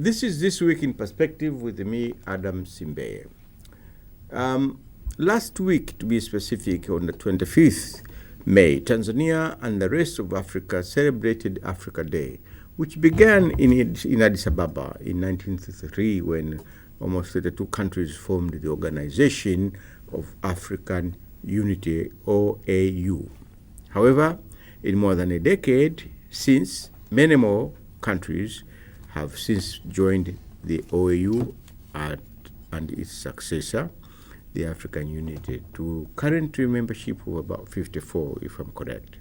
This is This Week in Perspective with me, Adam Simbeye. Last week, to be specific, on the 25th May, Tanzania and the rest of Africa celebrated Africa Day, which began in Addis Ababa in 1933 when almost 32 countries formed the Organization of African Unity, OAU. However, in more than a decade since, many more countries have since joined the OAU and its successor, the African Unity, to current membership of about 54, if I'm correct.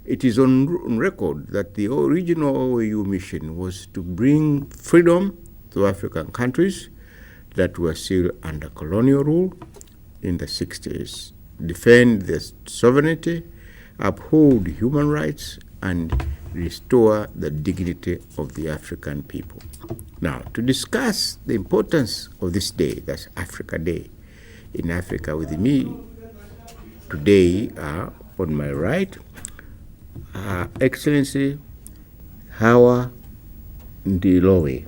It is on record that the original OAU mission was to bring freedom to African countries that were still under colonial rule in the 60s, defend their sovereignty, uphold human rights, and restore the dignity of the African people. Now, to discuss the importance of this day, that's Africa Day, in Africa with me today on my right, Her Excellency Hawa Ndilowe,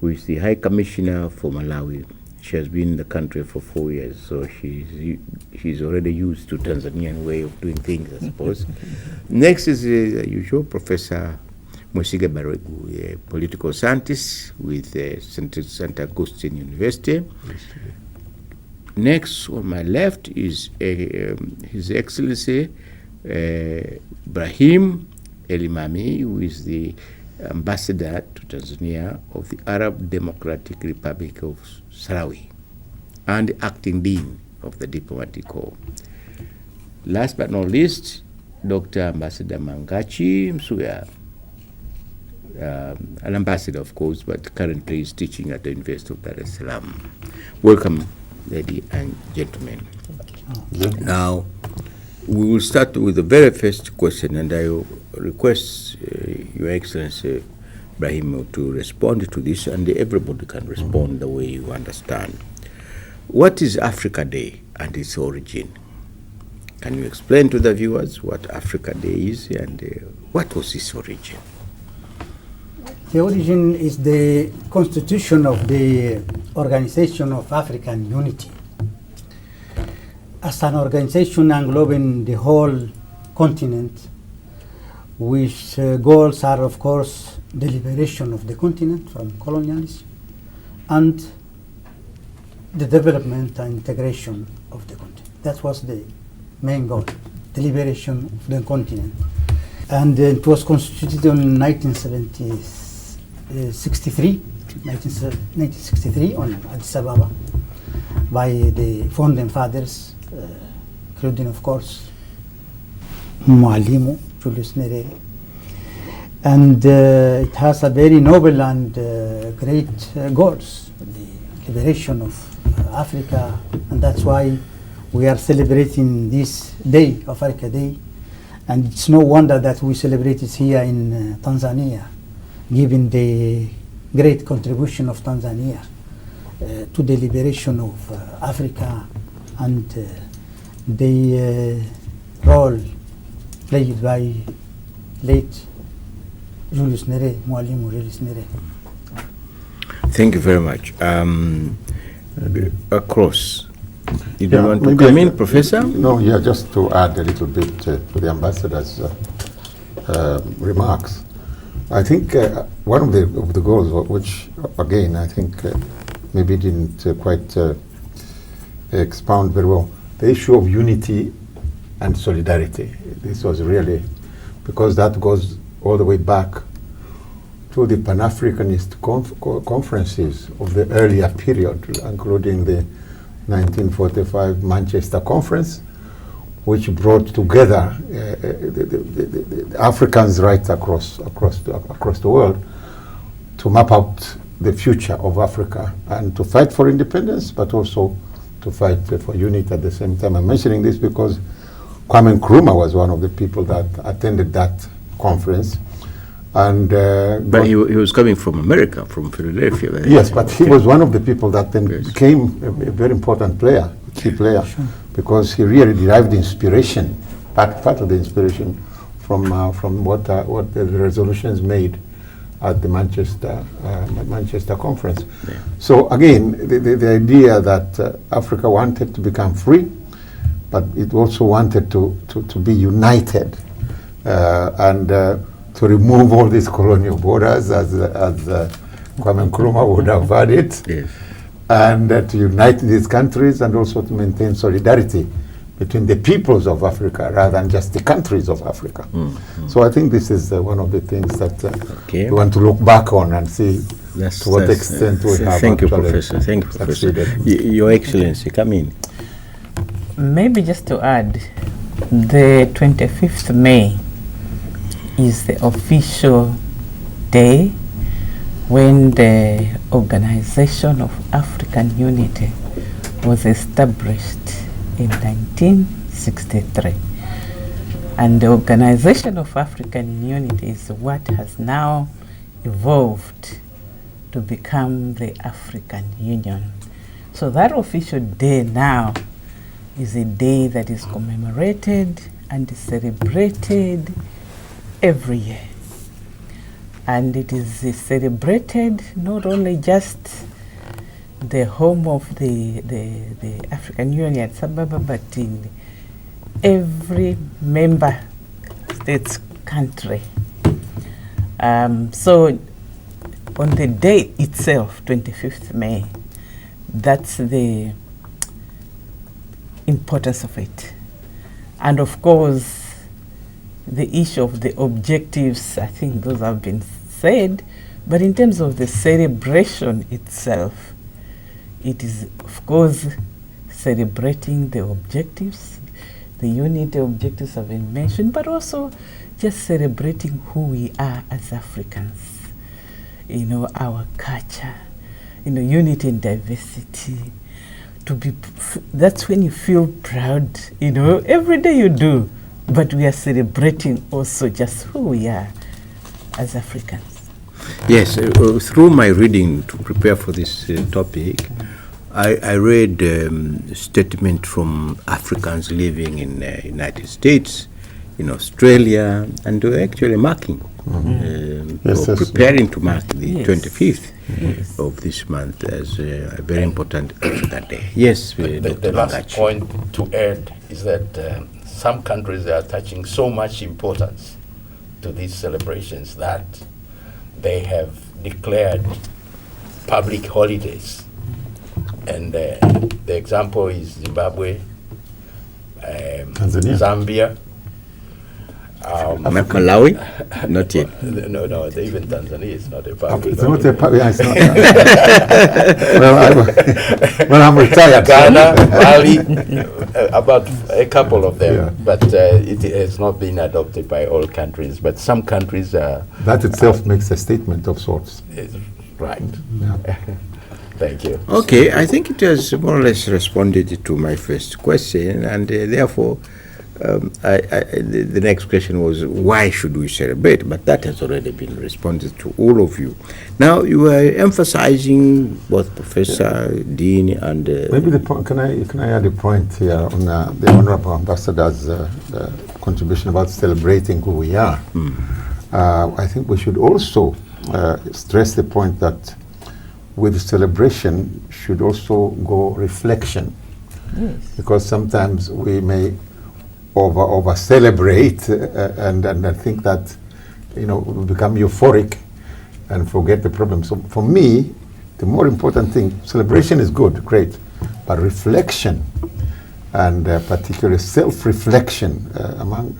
who is the High Commissioner for Malawi. She has been in the country for 4 years, so she's already used to Tanzanian way of doing things, I suppose. Next is the usual Professor Mwesiga Baregu, a political scientist with St. Augustine University. Next on my left is His Excellency Brahim Elimami, who is the Ambassador to Tanzania of the Arab Democratic Republic of Sahrawi and Acting Dean of the Diplomatic Corps. Last but not least, Dr. Ambassador Mangachi Msuya, an ambassador, of course, but currently is teaching at the University of Dar es Salaam. Welcome, ladies and gentlemen. Now, we will start with the very first question, and I request Your Excellency Brahim to respond to this, and everybody can respond the way you understand. What is Africa Day and its origin? Can you explain to the viewers what Africa Day is and what was its origin? The origin is the constitution of the Organization of African Unity. As an organization englobing the whole continent, which goals are, of course, the liberation of the continent from colonialism and the development and integration of the continent. That was the main goal, the liberation of the continent. And it was constituted in 1963 on Addis Ababa by the founding fathers, including, of course, Mwalimu Julius Nyerere. And it has a very noble and great goals, the liberation of Africa, and that's why we are celebrating this day of Africa Day. And it's no wonder that we celebrate it here in Tanzania, given the great contribution of Tanzania to the liberation of Africa and the role played by late Julius Nyerere, Mwalimu Julius Nyerere. Thank you very much. Across. You don't want to come in, Professor? No, just to add a little bit to the ambassador's remarks. I think one of the goals, which again I think maybe didn't quite expound very well, the issue of unity and solidarity. This was really, because that goes all the way back to the Pan-Africanist conferences of the earlier period, including the 1945 Manchester Conference, which brought together the Africans right across the world to map out the future of Africa and to fight for independence, but also to fight for unity at the same time. I'm mentioning this because Kwame Nkrumah was one of the people that attended that conference. And but he was coming from America, from Philadelphia. Right? Yes, but he was one of the people that then became a very important player, key player, because he really derived inspiration, part of the inspiration from what the resolutions made at the Manchester conference. Yeah. So again, the idea that Africa wanted to become free, but it also wanted to be united and to remove all these colonial borders, as Kwame Nkrumah would have had it, yes. And to unite these countries and also to maintain solidarity between the peoples of Africa rather than just the countries of Africa. So I think this is one of the things that we want to look back on and see to what extent we have. Thank you, Professor. Thank you, Professor. Your Excellency, come in. Maybe just to add, the 25th May is the official day when the Organization of African Unity was established in 1963. And the Organization of African Unity is what has now evolved to become the African Union. So that official day now is a day that is commemorated and celebrated every year. And it is celebrated not only just the home of the African Union at Sababa, but in every member states country. So on the day itself, 25th May, that's the importance of it. And of course, the issue of the objectives, I think those have been said, but in terms of the celebration itself, it is, of course, celebrating the objectives. The unity objectives have been mentioned, but also just celebrating who we are as Africans. You know, our culture, you know, unity and diversity. That's when you feel proud, you know, every day you do, but we are celebrating also just who we are as Africans. Yes, through my reading to prepare for this topic, I read a statement from Africans living in the United States, in Australia, and actually marking, preparing to mark the 25th of this month as a very important African Day. Yes, the last point to add is that some countries are attaching so much importance to these celebrations that they have declared public holidays. And the example is Zimbabwe, Tanzania, Zambia, Malawi, not yet. No, even Tanzania is not a public it's not holiday. it's not. Well, I'm retired. Ghana, Mali, about a couple of them, but it has not been adopted by all countries. But some countries are. That itself makes a statement of sorts. Right. Yeah. Thank you. Okay, I think it has more or less responded to my first question, and therefore, the next question was, why should we celebrate? But that has already been responded to all of you. Now, you are emphasizing, both Professor, Dean, and... maybe the point, can I add a point here on the Honorable Ambassador's contribution about celebrating who we are? I think we should also stress the point that with celebration should also go reflection. Yes. Because sometimes we may over celebrate and I think that we become euphoric and forget the problem. So for me, the more important thing, celebration is good, great, but reflection and particularly self-reflection and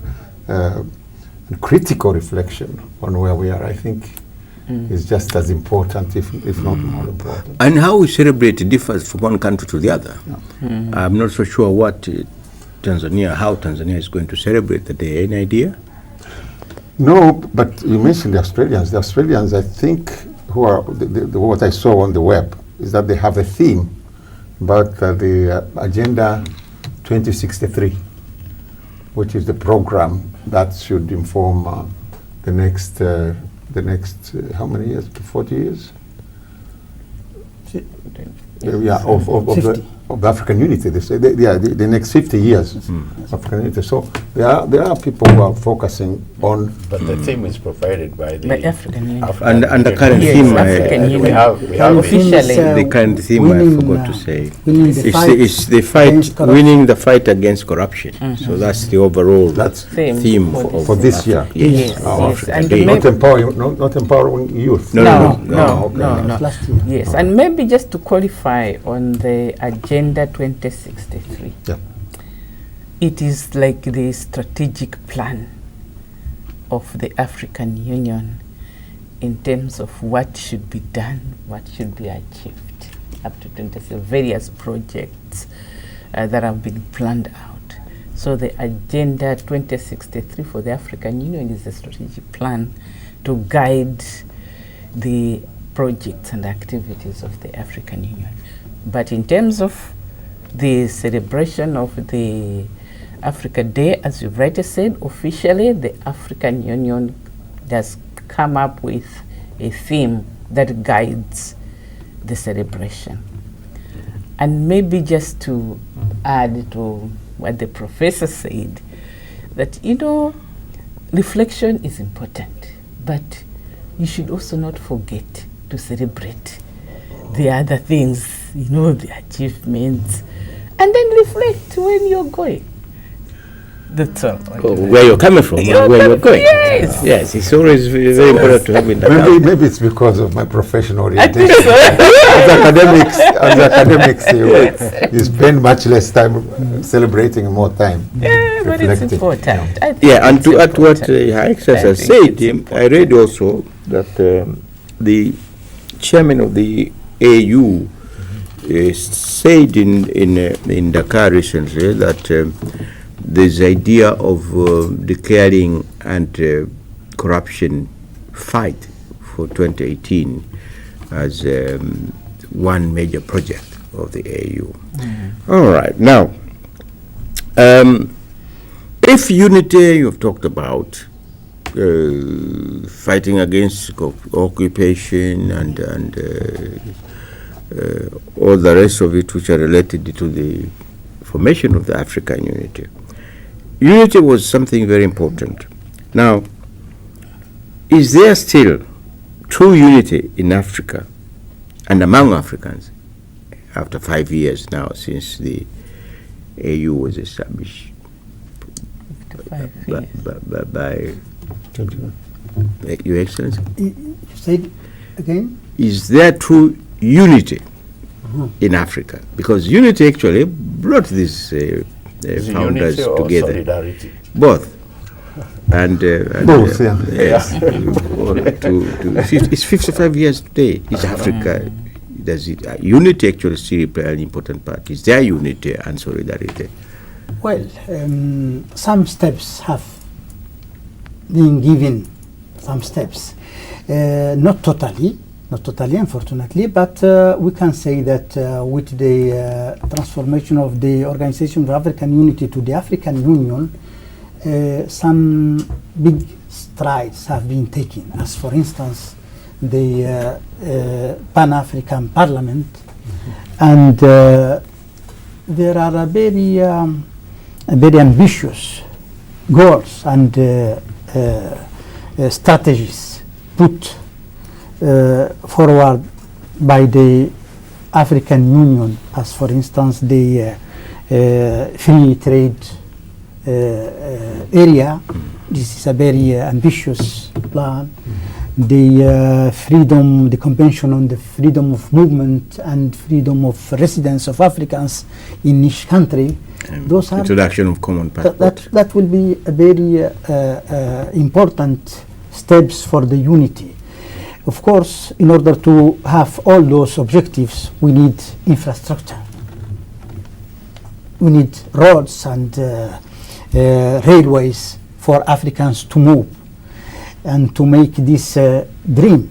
critical reflection on where we are, I think is just as important, if not more important. And how we celebrate differs from one country to the other. Yeah. I'm not so sure what how Tanzania is going to celebrate the day. Any idea? No, but you mentioned the Australians. The Australians, I think, who are what I saw on the web is that they have a theme about the Agenda 2063, which is the program that should inform the next how many years? 40 years? Of of African unity. They say the next 50 years African unity. So there are people who are focusing on. But the theme is provided by the By African Union. And the current Yes, theme, African Union. we have Officially. the current theme, I winning, forgot to say, winning the fight it's the fight, against corruption. winning the fight against corruption. So that's the overall That's theme for this year. Yes, Yes, of yes. Africa And Day. Not empowering youth. No. No. last year. Yes, and maybe just to qualify on the Agenda 2063, Yeah. it is like the strategic plan of the African Union in terms of what should be done, what should be achieved up to 20, various projects that have been planned out. So the Agenda 2063 for the African Union is a strategic plan to guide the projects and activities of the African Union. But in terms of the celebration of the Africa Day, as you've rightly said, officially the African Union does come up with a theme that guides the celebration. And maybe just to add to what the professor said, that, reflection is important, but you should also not forget to celebrate the other things, the achievements, and then reflect when you're going. That's all. Where you're coming from, and where you're going. Yes. Yes, it's always very important to have in that. Maybe it's because of my professional I think orientation. so. As academics, you spend much less time celebrating and more time Yeah, but it's reflecting. important. I think Yeah, and it's to add to what important. Her Excellency has I think said, it's I read also that the chairman of the AU said in Dakar recently that this idea of declaring anti-corruption fight for 2018 as one major project of the AU. All right, now, if unity you've talked about, fighting against occupation and all the rest of it which are related to the formation of the African unity. Unity was something very important. Now, is there still true unity in Africa and among Africans after 5 years now since the AU was established 5 by, years. by Your Excellency? You said again? Is there true unity in Africa? Because unity actually brought these Is it founders unity or together. solidarity? Both. And Both, yeah. Yes. It's 55 years today. Is Africa, does it, unity actually still play an important part? Is there unity and solidarity? Well, some steps have been given, some steps. Not totally, unfortunately, but we can say that with the transformation of the Organization of African Unity to the African Union, some big strides have been taken, as for instance, the Pan-African Parliament, and there are very ambitious goals and strategies put forward by the African Union, as for instance the free trade area. This is a very ambitious plan. The freedom, the Convention on the Freedom of Movement and Freedom of Residence of Africans in each country. Those are Introduction of common passport. that will be a very important steps for the unity. Of course, in order to have all those objectives, we need infrastructure. We need roads and railways for Africans to move and to make this dream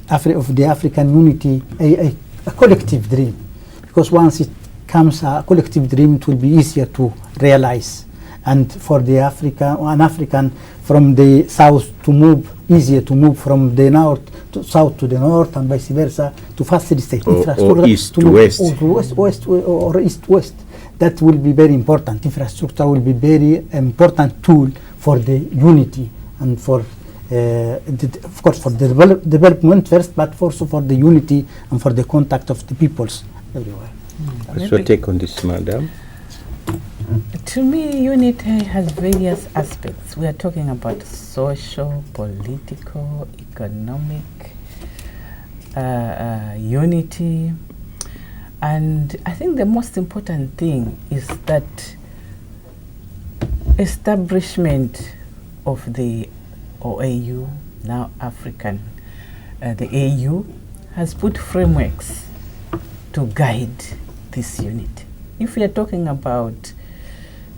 of the African unity a collective dream. Because once it comes a collective dream, it will be easier to realize. And for the an African from the south to move, easier to move from the north to south to the north and vice versa to facilitate Or infrastructure east to move- west. or east-west. That will be very important. Infrastructure will be very important tool for the unity and for, of course, for the development first, but also for the unity and for the contact of the peoples everywhere. What's your take on this, madam? To me, unity has various aspects. We are talking about social, political, economic unity. And I think the most important thing is that establishment of the OAU, now African, the AU, has put frameworks to guide this unity. If we are talking about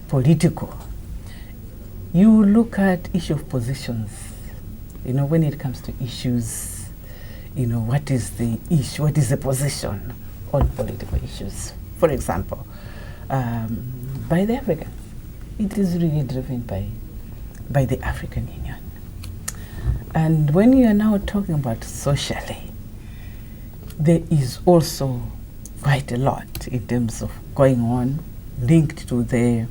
political, you look at issue of positions, when it comes to issues, what is the issue, what is the position on political issues. For example, by the African, it is really driven by the African Union. And when you are now talking about socially, there is also quite a lot in terms of going on linked to the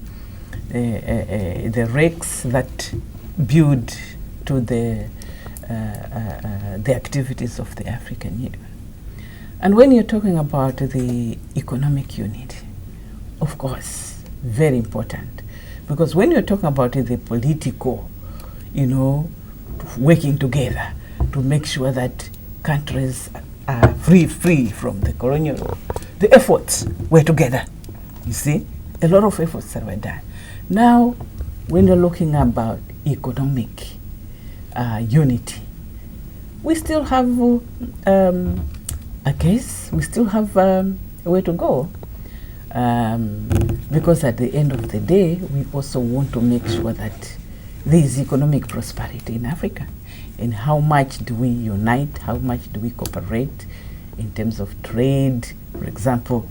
regs that build to the activities of the African Union. And when you're talking about the economic unity, of course, very important, because when you're talking about the political, working together to make sure that countries are free from the colonial, the efforts were together. You see, a lot of efforts that were done. Now, when you're looking about economic unity, we still have a case, we still have a way to go. Because at the end of the day, we also want to make sure that there is economic prosperity in Africa. And how much do we unite? How much do we cooperate in terms of trade, for example?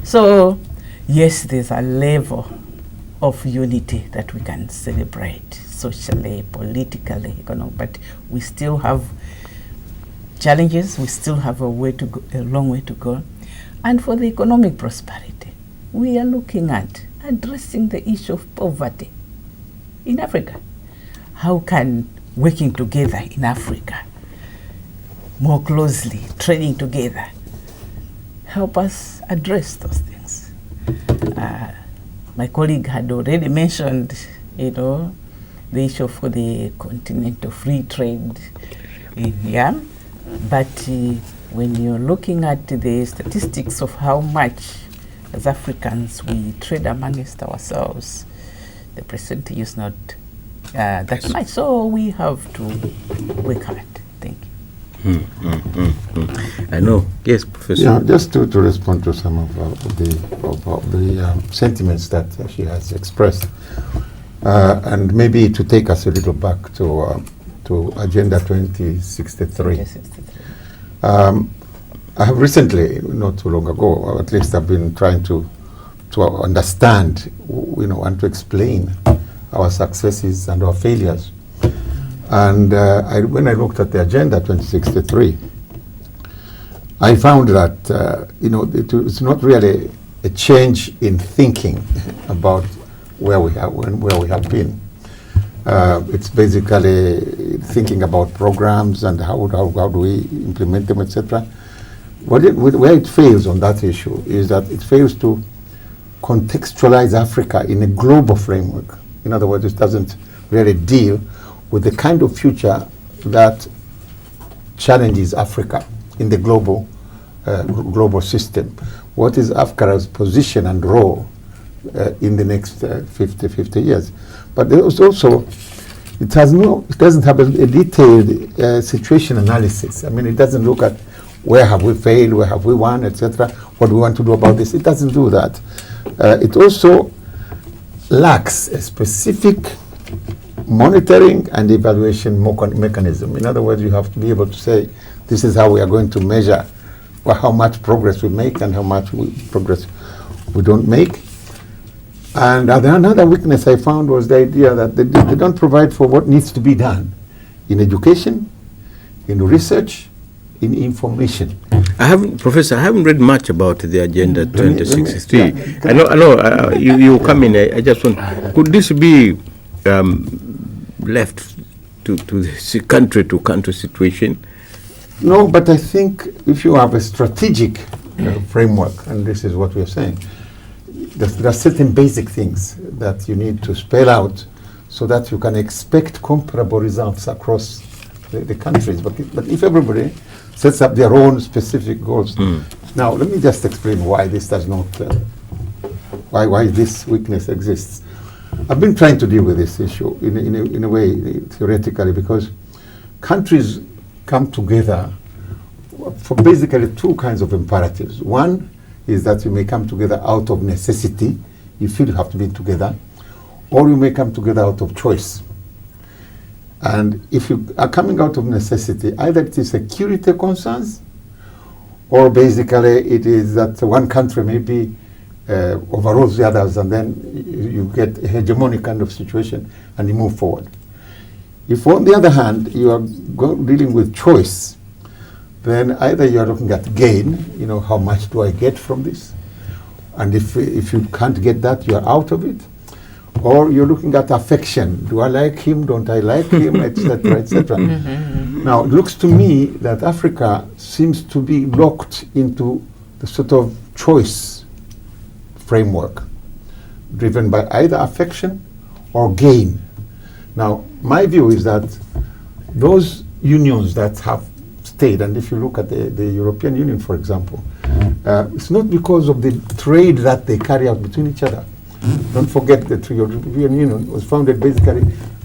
So, yes, there's a level of unity that we can celebrate socially, politically, but we still have challenges. We still have a long way to go. And for the economic prosperity, we are looking at addressing the issue of poverty in Africa. How can working together in Africa more closely, trading together, help us address those things? My colleague had already mentioned, the issue for the continental free trade, but when you're looking at the statistics of how much as Africans we trade amongst ourselves, the percentage is not that much. So we have to work hard. Thank you. I know. Yes, Professor. Yeah, just to respond to some of the sentiments that she has expressed, and maybe to take us a little back to Agenda 2063. I have recently, not too long ago, or at least I've been trying to understand, and to explain our successes and our failures. And when I looked at the Agenda 2063, I found that it's not really a change in thinking about where we have been. It's basically thinking about programs and how do we implement them, etc. Where it fails on that issue is that it fails to contextualize Africa in a global framework. In other words, it doesn't really deal with the kind of future that challenges Africa in the global system. What is Africa's position and role in the next 50 years? But there was also, it doesn't have a detailed situation analysis. I mean, it doesn't look at where have we failed, where have we won, etc. What do we want to do about this? It doesn't do that. It also lacks a specific monitoring and evaluation mechanism. In other words, you have to be able to say, this is how we are going to measure how much progress we make and how much progress we don't make. And another weakness I found was the idea that they don't provide for what needs to be done in education, in research, in information. Professor, I haven't read much about the Agenda Let me- 2063. yeah. I know, you come in, I just want, could this be left to the country-to-country situation? No, but I think if you have a strategic framework, and this is what we're saying, there are certain basic things that you need to spell out so that you can expect comparable results across the countries. But if everybody sets up their own specific goals, now let me just explain why this does not, why this weakness exists. I've been trying to deal with this issue in a way, theoretically, because countries come together for basically two kinds of imperatives. One is that you may come together out of necessity, you feel you have to be together, or you may come together out of choice. And if you are coming out of necessity, either it is security concerns, or basically it is that one country maybe overrules the others, and then you get a hegemonic kind of situation and you move forward. If on the other hand you are dealing with choice, then either you are looking at gain, how much do I get from this? And if you can't get that, you are out of it. Or you're looking at affection. Do I like him? Don't I like him? Etc., etc. Now, it looks to me that Africa seems to be locked into the sort of choice framework, driven by either affection or gain. Now, my view is that those unions that have stayed, and if you look at the European Union, for example, it's not because of the trade that they carry out between each other. Don't forget that the European Union was founded basically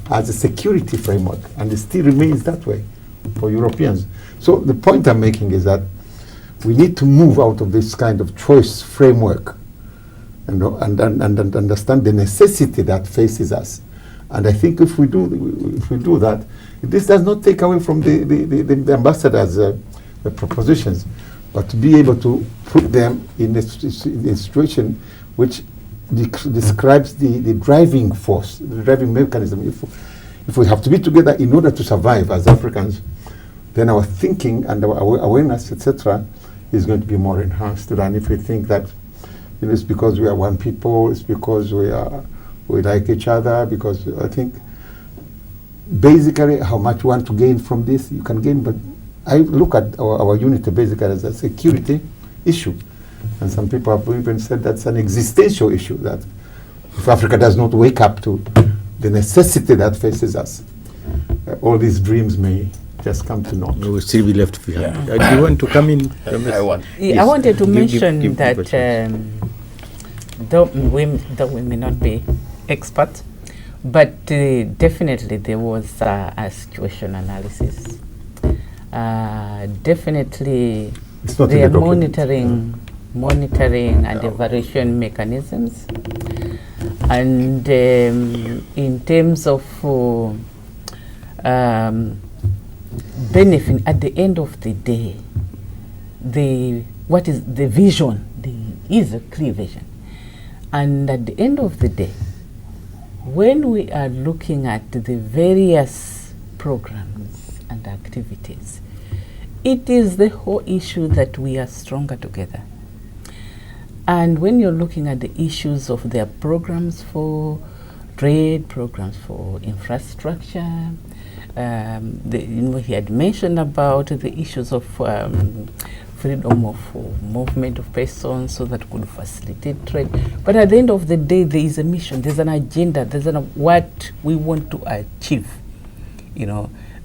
as a security framework, and it still remains that way for Europeans. So the point I'm making is that we need to move out of this kind of choice framework and understand the necessity that faces us. And I think if we do that, this does not take away from the ambassadors' propositions, but to be able to put them in a situation which describes the driving force, the driving mechanism. If we have to be together in order to survive as Africans, then our thinking and our awareness, etc., is going to be more enhanced than if we think that it's because we are one people, it's because we like each other, because I think basically how much you want to gain from this, you can gain, but I look at our unity basically as a security issue. And some people have even said that's an existential issue, that if Africa does not wake up to the necessity that faces us, all these dreams may just come to naught. We will still be left behind. Do you want to come in? I want. I wanted to mention give that questions. though we may not be experts, but definitely there was a situation analysis. Definitely It's not in there the are document. monitoring and evaluation mechanisms. And in terms of benefit, at the end of the day, what is the vision? There is a clear vision. And at the end of the day, when we are looking at the various programs and activities, it is the whole issue that we are stronger together. And when you're looking at the issues of their programs for trade, programs for infrastructure, he had mentioned about the issues of freedom of movement of persons so that could facilitate trade. But at the end of the day, there is a mission, there's an agenda, there's what we want to achieve,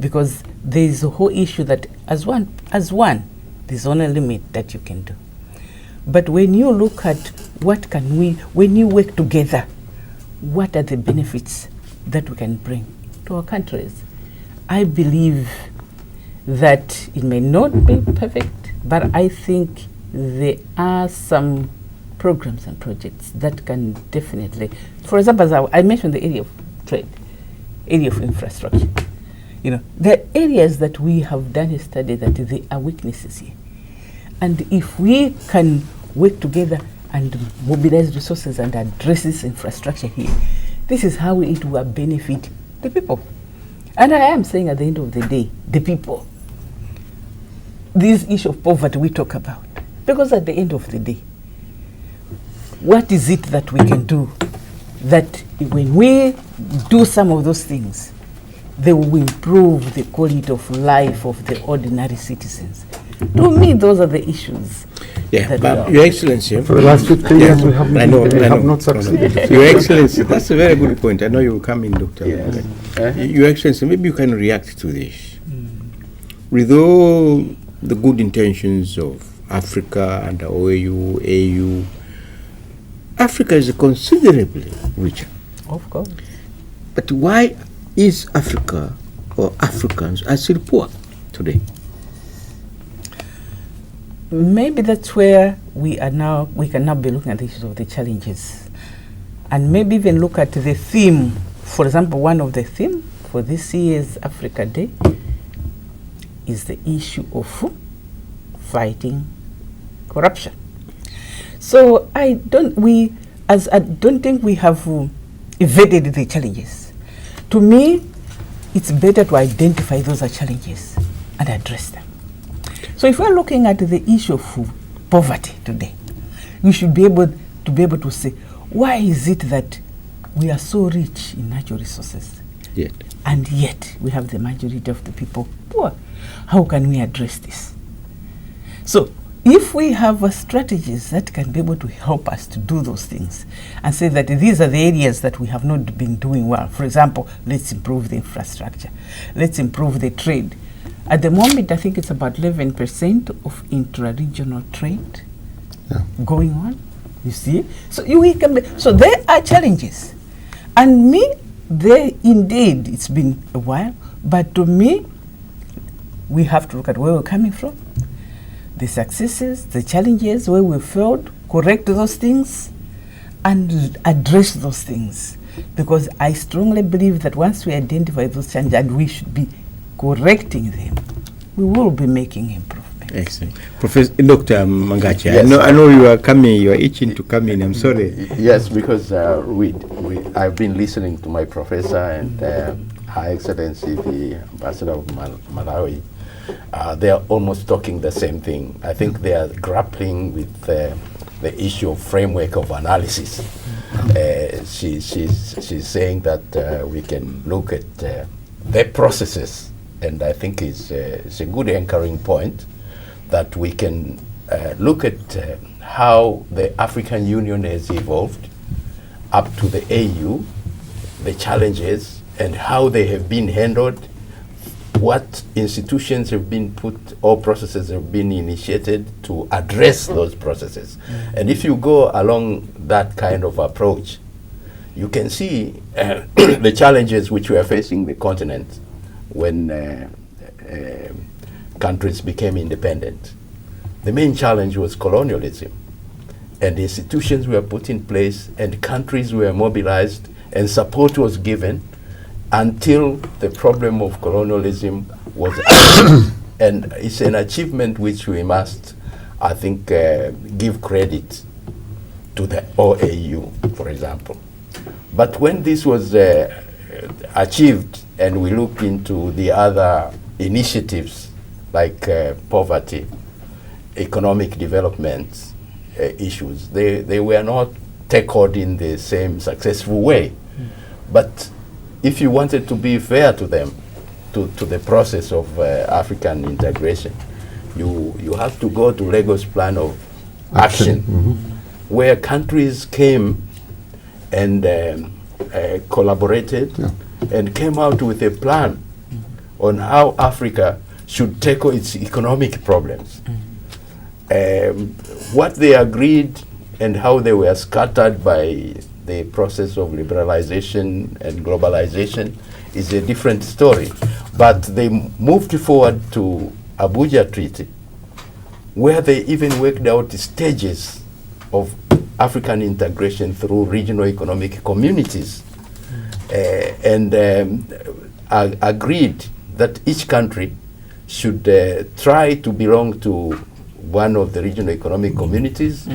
because there is a whole issue that as one, there's only a limit that you can do. But when you look at when you work together, what are the benefits that we can bring to our countries? I believe that it may not be perfect, but I think there are some programs and projects that can definitely, for example, as I mentioned the area of trade, area of infrastructure. There are areas that we have done a study that there are weaknesses here. And if we can work together and mobilize resources and address this infrastructure here, this is how it will benefit the people. And I am saying at the end of the day, the people. this issue of poverty we talk about. Because at the end of the day, what is it that we can do that when we do some of those things, they will improve the quality of life of the ordinary citizens? To me, those are the issues. Yeah, that but we- Your Excellency. For the last 15 years, we have, I know, we I have know. not succeeded. Your Excellency, that's a very good point. I know you will come in, Dr. Yes. Mangat. Your Excellency, maybe you can react to this. With all the good intentions of Africa and the OAU, AU, Africa is considerably richer. Of course. But why is Africa or Africans are still poor today? Maybe that's where we can now be looking at the issues of the challenges. And maybe even look at the theme. For example, one of the themes for this year's Africa Day is the issue of fighting corruption. So I don't think we have evaded the challenges. To me, it's better to identify those are challenges and address them. So if we're looking at the issue of poverty today, we should be able to say, why is it that we are so rich in natural resources, Yet. and yet we have the majority of the people poor? How can we address this? So if we have strategies that can be able to help us to do those things and say that these are the areas that we have not been doing well. For example, let's improve the infrastructure. Let's improve the trade. At the moment, I think it's about 11% of intra-regional trade going on. You see? So so there are challenges. And indeed, it's been a while, but to me, we have to look at where we're coming from, the successes, the challenges, where we failed, correct those things, and address those things. Because I strongly believe that once we identify those challenges, and we should be correcting them, we will be making improvement. Excellent. Professor Dr. Mangachi, Yes. I know you are coming, you are itching to come in. I'm sorry. Yes, because I've been listening to my professor and Her Excellency, the Ambassador of Malawi. They are almost talking the same thing. I think they are grappling with the issue of framework of analysis. She's saying that we can look at the processes, and I think it's a good anchoring point that we can look at how the African Union has evolved up to the AU, the challenges, and how they have been handled, what institutions have been put or processes have been initiated to address those processes. And if you go along that kind of approach, you can see the challenges which we are facing the continent when countries became independent. The main challenge was colonialism, and institutions were put in place and countries were mobilized and support was given until the problem of colonialism was achieved. And it's an achievement which we must, I think, give credit to the OAU, for example. But when this was achieved and we look into the other initiatives like poverty, economic development issues, they were not tackled in the same successful way. But if you wanted to be fair to them, to the process of African integration, you have to go to Lagos Plan of Action, where countries came and collaborated and came out with a plan on how Africa should tackle its economic problems. What they agreed and how they were scattered by the process of liberalization and globalization is a different story. But they moved forward to Abuja Treaty, where they even worked out the stages of African integration through regional economic communities, and agreed that each country should try to belong to one of the regional economic communities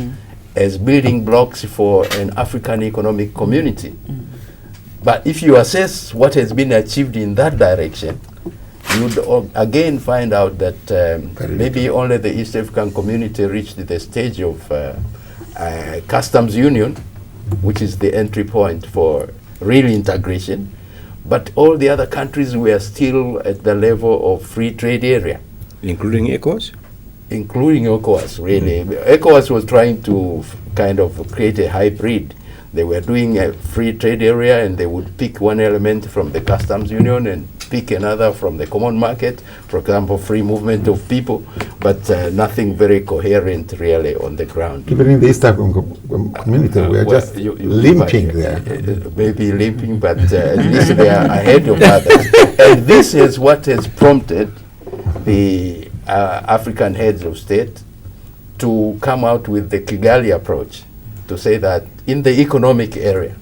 as building blocks for an African economic community. But if you assess what has been achieved in that direction, you would again find out that maybe only the East African community reached the stage of customs union, which is the entry point for real integration, but all the other countries were still at the level of free trade area. Including ECOWAS? Including ECOWAS, really. ECOWAS was trying to kind of create a hybrid. They were doing a free trade area, and they would pick one element from the customs union and pick another from the common market, for example, free movement of people, but nothing very coherent really on the ground. Even in the East African community, we are Well, just you limping there. Maybe limping, but at least they are ahead of others. And this is what has prompted the African heads of state to come out with the Kigali approach, to say that in the economic area,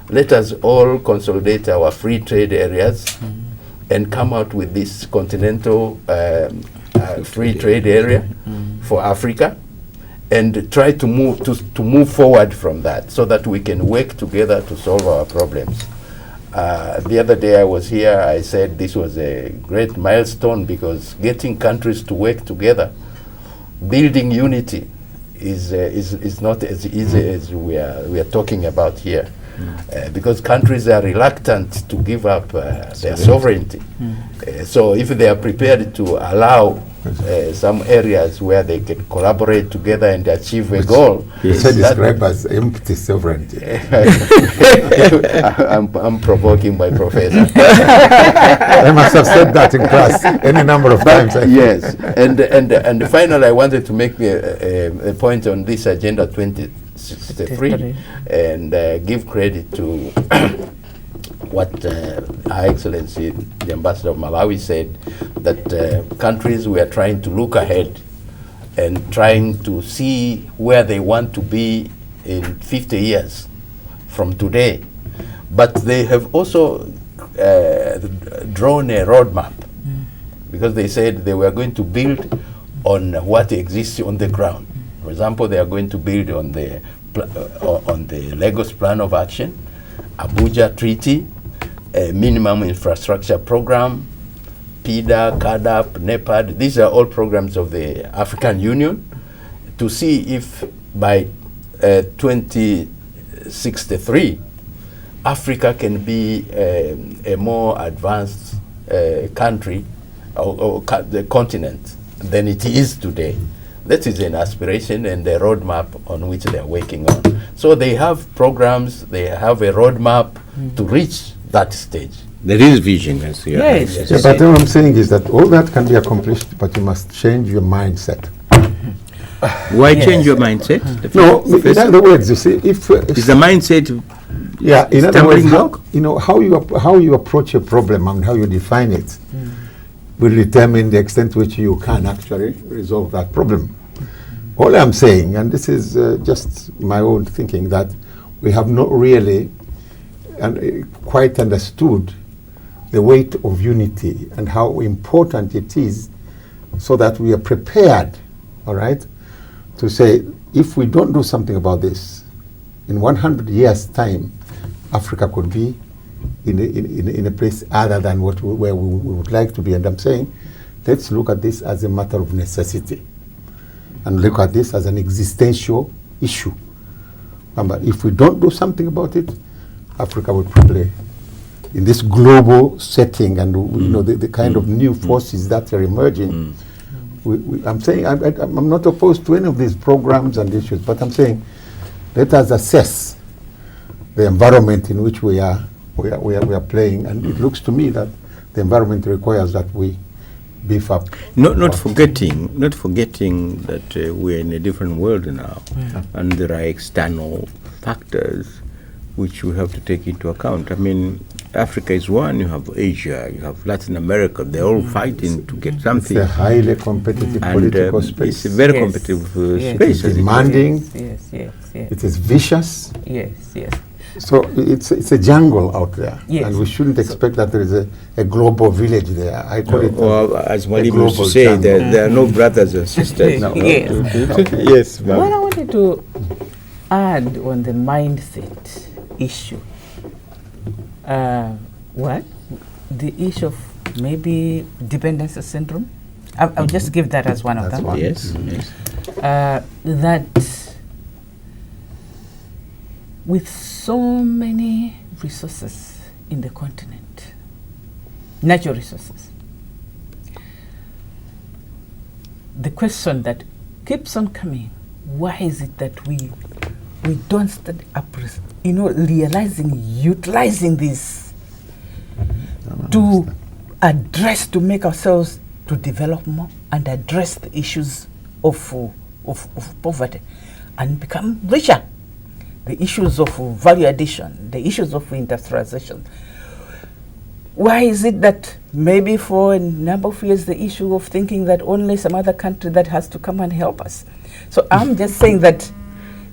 let us all consolidate our free trade areas and come out with this continental free trade area for Africa, and try to move forward from that, so that we can work together to solve our problems. The other day I was here, I said this was a great milestone, because getting countries to work together, building unity, is not as easy as we are talking about here. Because countries are reluctant to give up their sovereignty. So if they are prepared to allow some areas where they can collaborate together and achieve a goal. It's described as empty sovereignty. I'm provoking my professor. I must have said that in class any number of times. Yes, and finally I wanted to make a point on this Agenda 2063 and give credit to what Her Excellency, the Ambassador of Malawi, said, that countries were trying to look ahead and trying to see where they want to be in 50 years from today. But they have also drawn a roadmap, because they said they were going to build on what exists on the ground. For example, they are going to build on the Lagos Plan of Action, Abuja Treaty, a minimum infrastructure program, PIDA, CADAP, NEPAD. These are all programs of the African Union, to see if by 2063 Africa can be a more advanced country or the continent than it is today. That is an aspiration and a roadmap on which they are working on. So they have programs, they have a roadmap to reach that stage. There is vision, as you Yes. Yeah, but what I'm saying is that all that can be accomplished, but you must change your mindset. Why Yes. change your mindset? No, in other words, you see, if Is the mindset yeah, in other words, stumbling block? how you approach a problem and how you define it will determine the extent to which you can actually resolve that problem. All I'm saying, and this is just my own thinking, that we have not really quite understood the weight of unity and how important it is, so that we are prepared, all right, to say, if we don't do something about this, in 100 years' time, Africa could be in a place other than where we would like to be. And I'm saying, let's look at this as a matter of necessity, and look at this as an existential issue. But if we don't do something about it, Africa will probably, in this global setting, and the kind of new forces that are emerging, I'm saying I'm not opposed to any of these programs and issues, but I'm saying, let us assess the environment in which we are playing, and it looks to me that the environment requires that we beef up. Not forgetting that we're in a different world now, and there are external factors which we have to take into account. I mean, Africa is one, you have Asia, you have Latin America, they're all fighting to get something. It's a highly competitive political space. It's a very Yes. competitive Yes. space. It's demanding. Yes. It is vicious. Yes. So it's a jungle out there, Yes. and we shouldn't expect that there is a global village there. I call it. Or as Mwalimu used to global say, jungle. there are no brothers and sisters. No. Yes, What ma'am. I wanted to add on the mindset issue, the issue of maybe dependency syndrome. I'll just give that as one of That's them. one. Yes, yes. That with so many resources in the continent, natural resources, the question that keeps on coming, why is it that we don't start realizing, utilizing this to address, to make ourselves, to develop more and address the issues of poverty and become richer, the issues of value addition, the issues of industrialization. Why is it that maybe for a number of years the issue of thinking that only some other country that has to come and help us? So I'm just saying that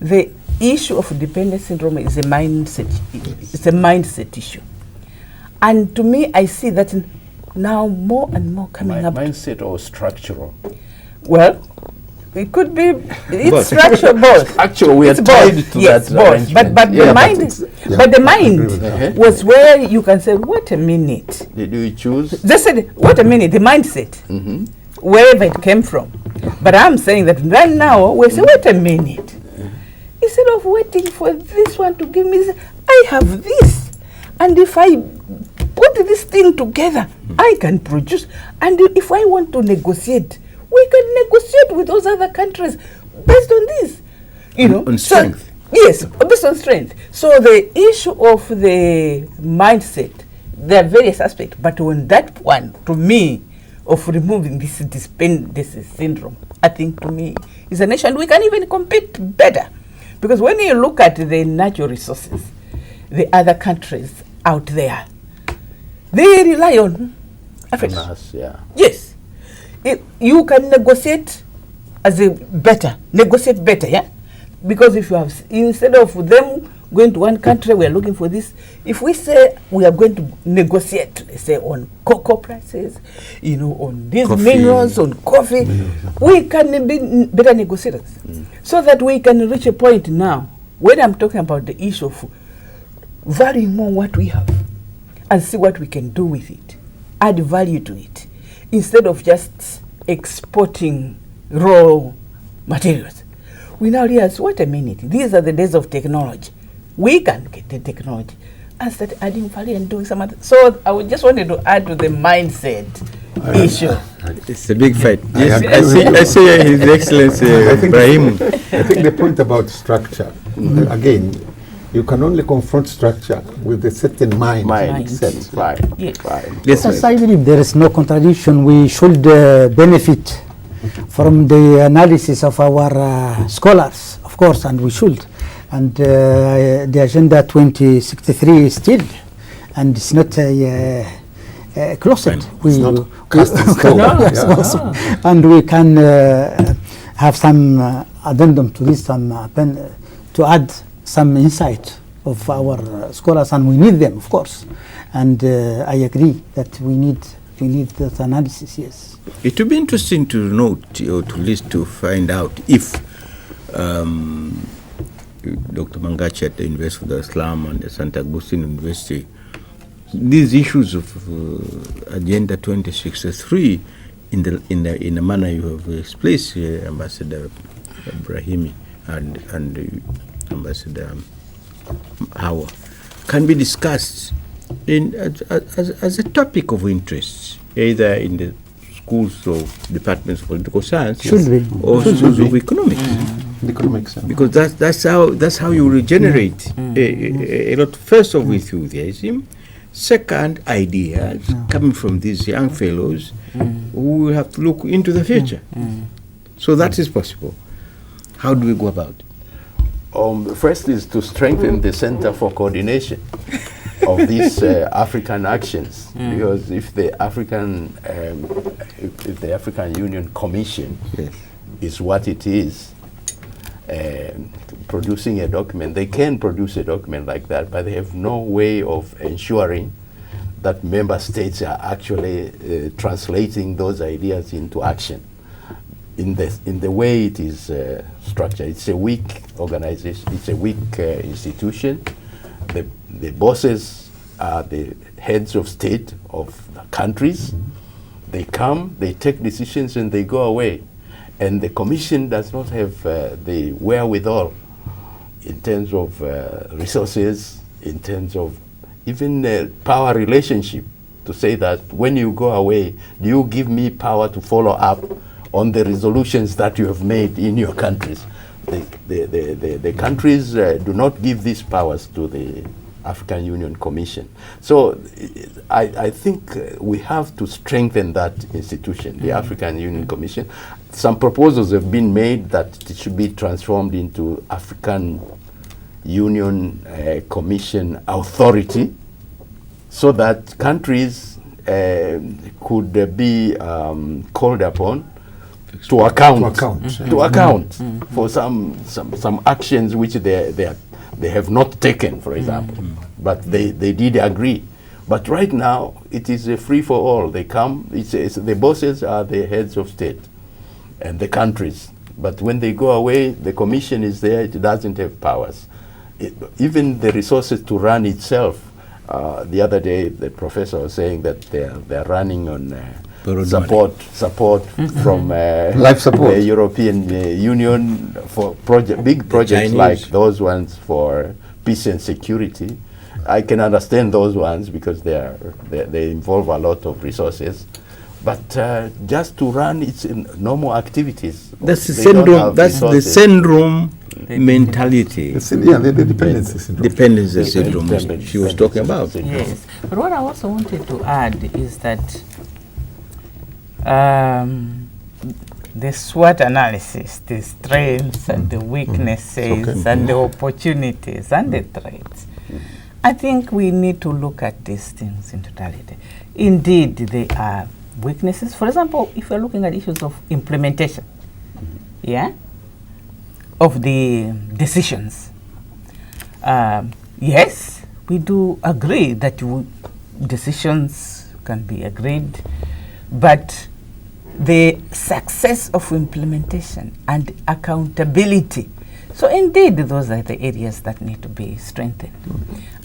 the issue of dependence syndrome is a mindset. It's a mindset issue, and to me, I see that now more and more coming up. Mindset or structural? Well, it could be. It's structural both. Actually, we are It's tied both. to Yes, that both. arrangement. But Yeah, the but mind, but the I agree mind with that. was where you can say, wait a minute. Did you choose? They said, wait a minute, the mindset, wherever it came from. But I'm saying that right now, we say, wait a minute. Instead of waiting for this one to give me, this, I have this. And if I put this thing together, I can produce. And if I want to negotiate, we can negotiate with those other countries based on this. On strength. Yes, based on strength. So the issue of the mindset, there are various aspects, but on that one, to me, of removing this dependency syndrome, I think to me, is a nation we can even compete better. Because when you look at the natural resources, the other countries out there, they rely on Africa. On us, yeah. Yes. You can negotiate negotiate better, yeah? Because if you have, instead of them going to one country, we are looking for this, if we say we are going to negotiate, say on cocoa prices, on these Coffee. minerals, on coffee, we can be better negotiators. So that we can reach a point now, when I'm talking about the issue of valuing more what we have and see what we can do with it, add value to it, instead of just exporting raw materials. We now realize, wait a minute, these are the days of technology. We can get the technology and start adding value and doing some other. So I just wanted to add to the mindset issue. It's a big fight. I Yes, agree with I you. see His Excellency I think- Ibrahim. I think the point about structure, again, you can only confront structure with a certain Mindset, right. Yes. Right. Yes, Yes, I believe there is no contradiction. We should benefit from the analysis of our scholars, of course, and we should. And the Agenda 2063 is still, and it's not a closet. It's not cast in stone. Yes, Yeah. also. And we can have some addendum to this, to add some insight of our scholars, and we need them, of course. And I agree that we need that analysis. Yes. It would be interesting to note, or to find out if Dr. Mangachi at the University of Dar es Salaam and the St. Augustine University, these issues of Agenda 2063 in the manner you have expressed, Ambassador Brahimi and Ambassador Hawa, can be discussed as a topic of interest, either in the schools or departments of political science, Should be. or schools of economics, Economics. because that's how you regenerate a lot. First of enthusiasm, second ideas coming from these young fellows who will have to look into the future. So that is possible. How do we go about it? First is to strengthen the Center for Coordination of these African actions, because if the African Union Commission is what it is, producing a document, they can produce a document like that, but they have no way of ensuring that member states are actually translating those ideas into action. In the way it is structured, it's a weak organization, it's a weak institution. The bosses are the heads of state of the countries. They come, they take decisions, and they go away. And the Commission does not have the wherewithal in terms of resources, in terms of even power relationship, to say that when you go away, do you give me power to follow up on the resolutions that you have made in your countries? The countries do not give these powers to the African Union Commission. So I think we have to strengthen that institution, the African Union Commission. Some proposals have been made that it should be transformed into African Union Commission Authority, so that countries could be called upon to account, for some actions which they have not taken, for example, but they did agree. But right now it is a free for all. They come. It's the bosses are the heads of state and the countries. But when they go away, the Commission is there. It doesn't have powers. Even the resources to run itself. The other day, the professor was saying that they're running on support from Life support. the European Union for big projects like those ones for peace and security. I can understand those ones because they involve a lot of resources. But just to run its normal activities, That's the they don't syndrome. have That's the resources. syndrome mentality. The dependency syndrome. Dependency syndrome Dependency she was talking about. syndrome. Yes, but what I also wanted to add is that the SWOT analysis, the strengths and the weaknesses Okay. and the opportunities and the threats, I think we need to look at these things in totality. Indeed, they are weaknesses. For example, if you're looking at issues of implementation, of the decisions, yes, we do agree that decisions can be agreed, but the success of implementation and accountability. So indeed, those are the areas that need to be strengthened.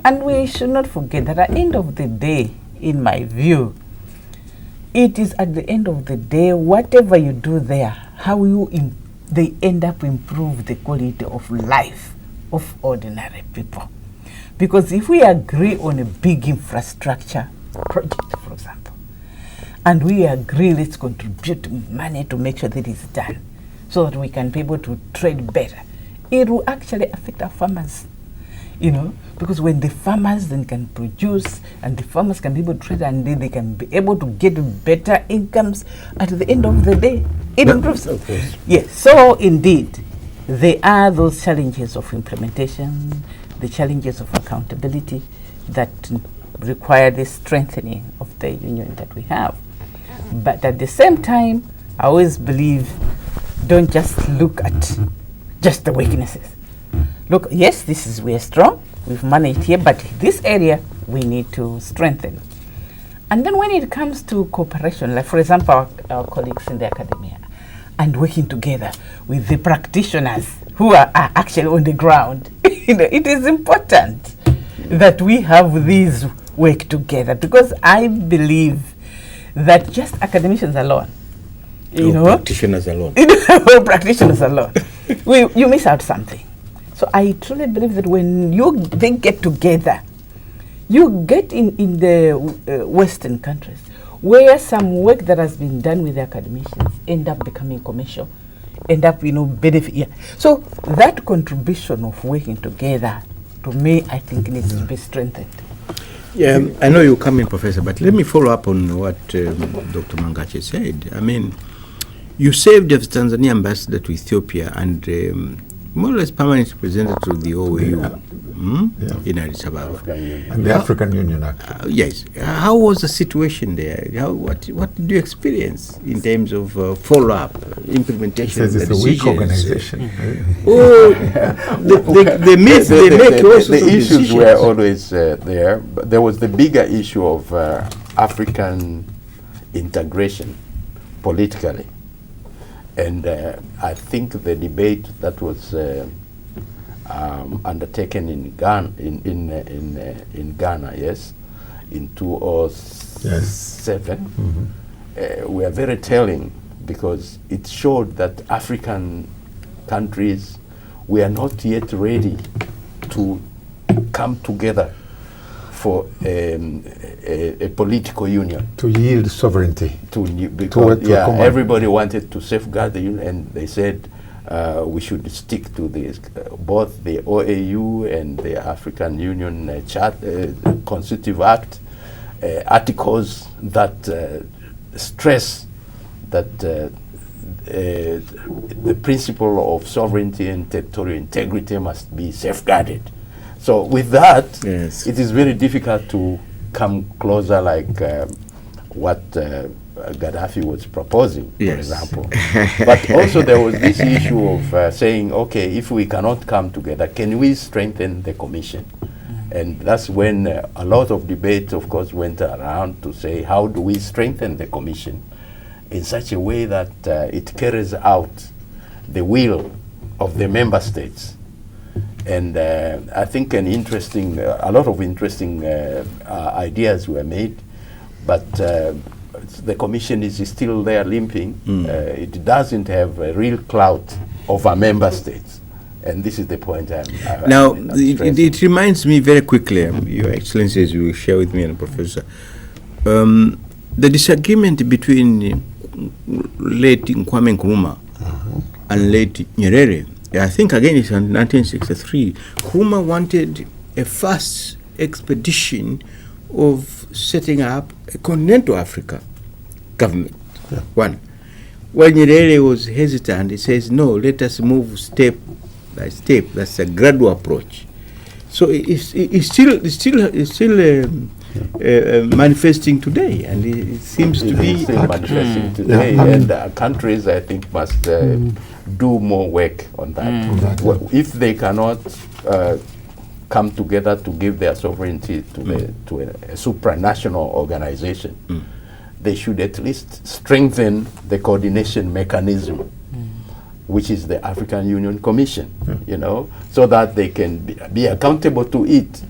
And we should not forget that at the end of the day, in my view, it is at the end of the day, whatever you do there, how they end up improve the quality of life of ordinary people. Because if we agree on a big infrastructure project, for example, and we agree let's contribute money to make sure that it's done, so that we can be able to trade better, it will actually affect our farmers, because when the farmers then can produce and the farmers can be able to trade and then they can be able to get better incomes at the end of the day, it improves. Of course. Yes, so indeed, there are those challenges of implementation, the challenges of accountability that require the strengthening of the union that we have. But at the same time, I always believe, don't just look at just the weaknesses. Look, yes, we're strong, we've managed here, but this area we need to strengthen. And then when it comes to cooperation, like for example, our colleagues in the academia, and working together with the practitioners who are actually on the ground, it is important that we have these work together, because I believe that just academicians alone, Practitioners alone. practitioners alone, you miss out something. So I truly believe that when they get together, you get in the Western countries, where some work that has been done with the academicians end up becoming commercial, end up, benefit. Yeah. So that contribution of working together, to me, I think needs to be strengthened. Yeah, I know you come in, Professor, but let me follow up on what Dr. Mangache said. I mean, you served as Tanzania ambassador to Ethiopia and more or less permanent representative to the OAU in Addis Ababa. And the African Union, actually. Yes. How was the situation there? What did you experience in terms of follow-up, implementation of the It's a weak decisions? organization. Oh, they make also the some issues decisions. were always there, but there was the bigger issue of African integration politically. And I think the debate that was undertaken in Ghana, yes, in 2007 were very telling, because it showed that African countries were not yet ready to come together for a political union. To yield sovereignty. Because to a command. everybody wanted to safeguard the union, and they said we should stick to this, both the OAU and the African Union Constitutive Act articles that stress that the principle of sovereignty and territorial integrity must be safeguarded. So with that, Yes. it is very difficult to come closer like what Gaddafi was proposing, for Yes. example. But also there was this issue of saying, okay, if we cannot come together, can we strengthen the commission? And that's when a lot of debate, of course, went around to say, how do we strengthen the commission in such a way that it carries out the will of the member states? And I think a lot of interesting ideas were made, but the commission is still there limping. It doesn't have a real clout over member states. And this is the point Now, I'm it reminds me very quickly, Your Excellency, as you will share with me and Professor, the disagreement between late Kwame Nkrumah and late Nyerere. I think again it's in 1963. Nkrumah wanted a fast expedition of setting up a continental Africa government. Yeah. One. While Nyerere was hesitant, he says, no, let us move step by step. That's a gradual approach. So it's still manifesting today, and it seems to be still manifesting today, Yeah. and countries, I think, must do more work on that. If they cannot come together to give their sovereignty to a supranational organization, they should at least strengthen the coordination mechanism, which is the African Union Commission, so that they can be accountable to it,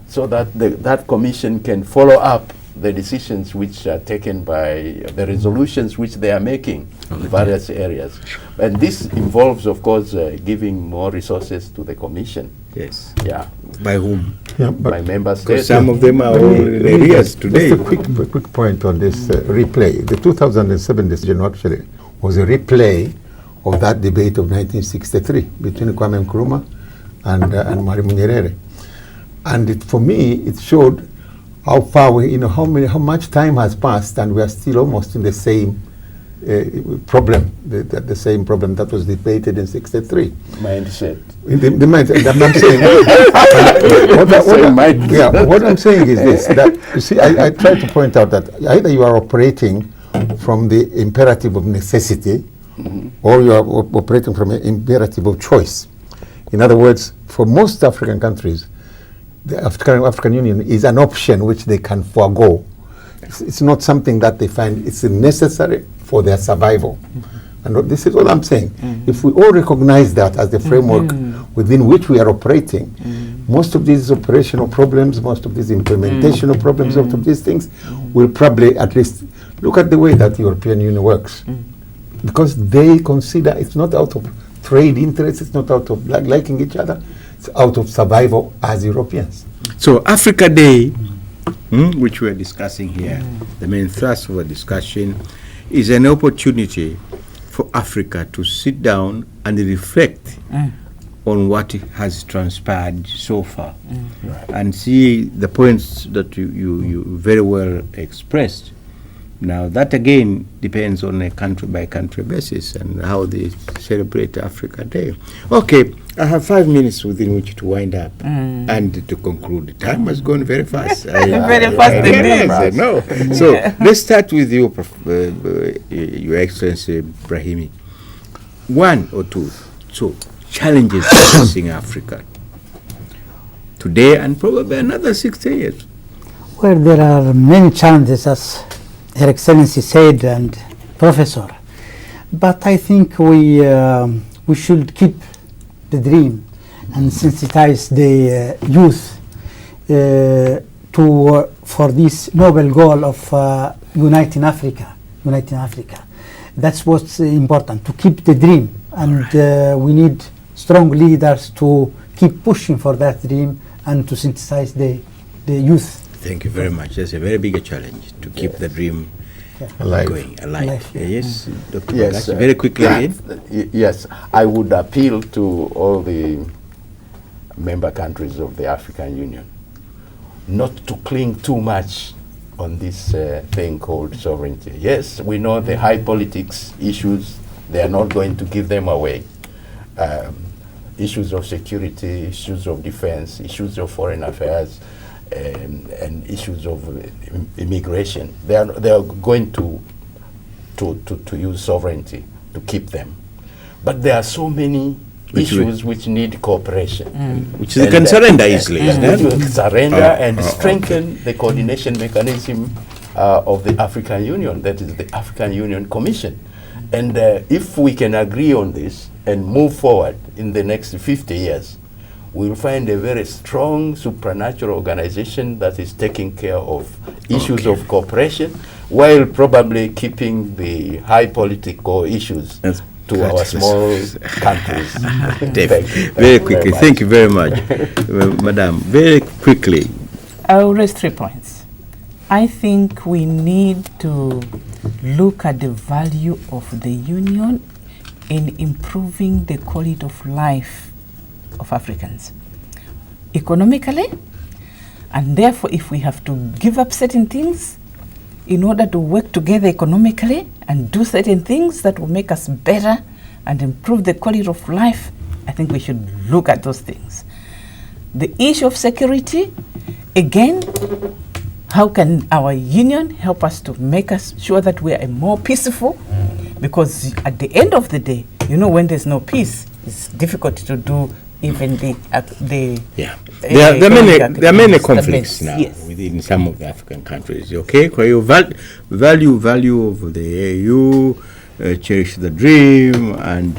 so that that commission can follow up the decisions which are taken by the resolutions which they are making in various areas. And this involves, of course, giving more resources to the commission. yes. Yeah, By whom? Yeah, by but member Because states. some of them are all in areas today. Just a quick point on this replay. The 2007 decision actually was a replay of that debate of 1963 between Kwame Nkrumah and Mwalimu Nyerere. And for me, it showed how far how much time has passed, and we are still almost in the same problem, the same problem that was debated in '63. Mindset. The mindset. I'm saying. What I'm saying is this: that you see, I try to point out that either you are operating from the imperative of necessity, or you are operating from an imperative of choice. In other words, for most African countries, the African Union is an option which they can forego. It's not something that they find it's necessary for their survival. And this is what I'm saying. If we all recognize that as the framework within which we are operating, most of these operational problems, most of these implementational problems, most of these things will probably at least look at the way that the European Union works. Because they consider it's not out of trade interests, it's not out of liking each other, it's out of survival as Europeans. So Africa Day, which we're discussing here, the main thrust of our discussion, is an opportunity for Africa to sit down and reflect on what has transpired so far, and see the points that you very well expressed. Now that again depends on a country by country basis and how they celebrate Africa Day. Okay, I have 5 minutes within which to wind up and to conclude. The time has gone very fast. Very fast indeed. I know. So let's start with you, Your Excellency Brahimi. 1 or 2 challenges facing Africa today and probably another 60 years. Well, there are many challenges, as Her Excellency said, and Professor. But I think we should keep the dream and sensitize the youth for this noble goal of uniting Africa. That's what's important, to keep the dream. And we need strong leaders to keep pushing for that dream and to synthesize the youth. Thank you very much. That's a very big challenge to keep the dream Alive. going alive. Yeah. Yes, Dr. Yes, Magachi, very quickly again. Yes, I would appeal to all the member countries of the African Union not to cling too much on this thing called sovereignty. Yes, we know the high politics issues, they are not going to give them away. Issues of security, issues of defense, issues of foreign affairs, and issues of immigration. They are going to use sovereignty to keep them. But there are so many issues which need cooperation. Which they can surrender easily, isn't Which it? will surrender and strengthen the coordination mechanism of the African Union, that is the African Union Commission. And if we can agree on this and move forward in the next 50 years, we'll find a very strong supranatural organization that is taking care of issues of cooperation while probably keeping the high political issues to our small countries. Very quickly, thank you very much. Madam, very quickly. I will raise 3 points. I think we need to look at the value of the Union in improving the quality of life of Africans economically, and therefore if we have to give up certain things in order to work together economically and do certain things that will make us better and improve the quality of life, I think we should look at those things. The issue of security, again, how can our union help us to make us sure that we are more peaceful? Because at the end of the day, you know, when there's no peace, it's difficult to do even the There are many conflicts now yes. within some of the African countries. Okay, kwa hiyo value of the AU, cherish the dream, and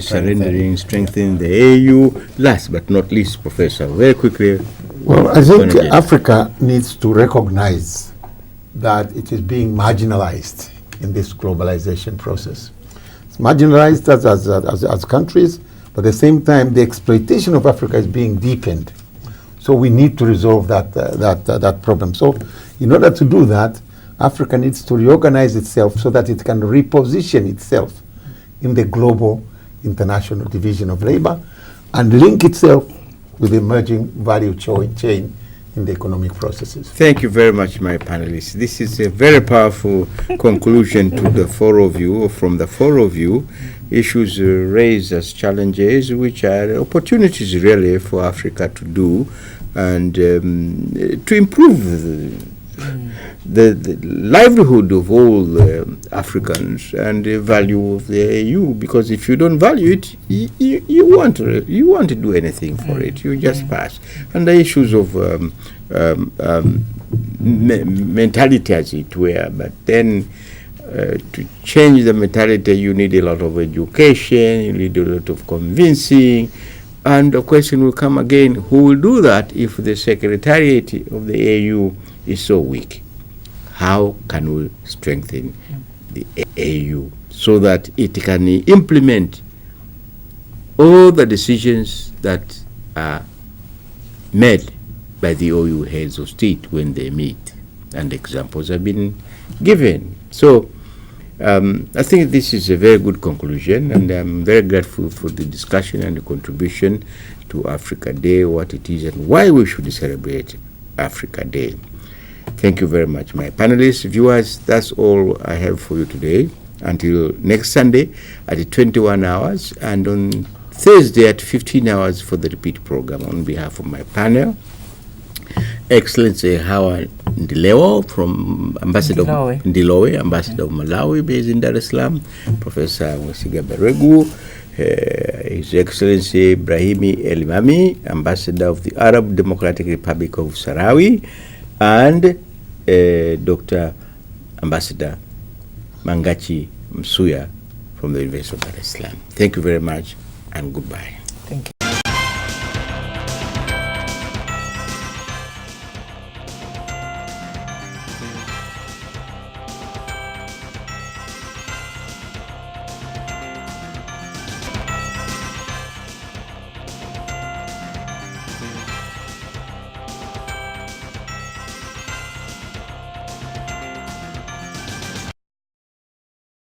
strengthening the AU. Last but not least, Professor, very quickly. Well, I think Africa needs to recognize that it is being marginalized in this globalization process. It's marginalized as countries, but at the same time, the exploitation of Africa is being deepened. So we need to resolve that problem. So in order to do that, Africa needs to reorganize itself so that it can reposition itself in the global international division of labor and link itself with the emerging value chain in the economic processes. Thank you very much, my panelists. This is a very powerful conclusion to the four of you. From the four of you, issues raised as challenges, which are opportunities really for Africa to do and to improve the livelihood of all Africans and the value of the AU. Because if you don't value it, you want to do anything for it. You just pass. And the issues of mentality, as it were, but then to change the mentality, you need a lot of education, you need a lot of convincing, and the question will come again, who will do that if the secretariat of the AU is so weak? How can we strengthen the AU so that it can implement all the decisions that are made by the OU heads of state when they meet? And examples have been given. So I think this is a very good conclusion, and I'm very grateful for the discussion and the contribution to Africa Day, what it is and why we should celebrate Africa Day. Thank you very much, my panelists, viewers. That's all I have for you today. Until next Sunday at 21 hours, and on Thursday at 15 hours for the repeat program. On behalf of my panel, Excellency Hawa Ndilewo from Ambassador Ndilowe, Ambassador of Malawi based in Dar es Salaam, Professor Mwesiga Beregu, His Excellency Brahimi Elimami, Ambassador of the Arab Democratic Republic of Sahrawi, and Dr. Ambassador Mangachi Msuya from the University of Dar es Salaam. Thank you very much and goodbye.